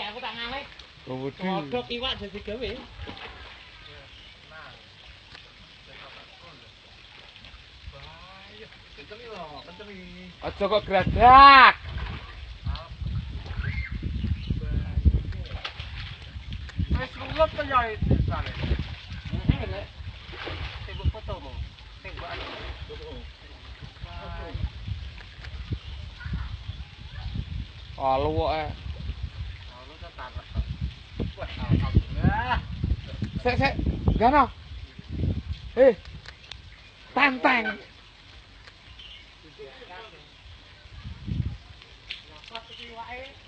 aku tak ngalih. Gawedi. Kodok iwak dadi gawe. Aja kok gradak. Wis rulep to ya desane. Heeh. Sibuk fotomu. Sibuk anu. Oh, luwoke. Anu ta tarak. Wah, alhamdulillah. Sik. Gano. Tenteng. Apa iki wae?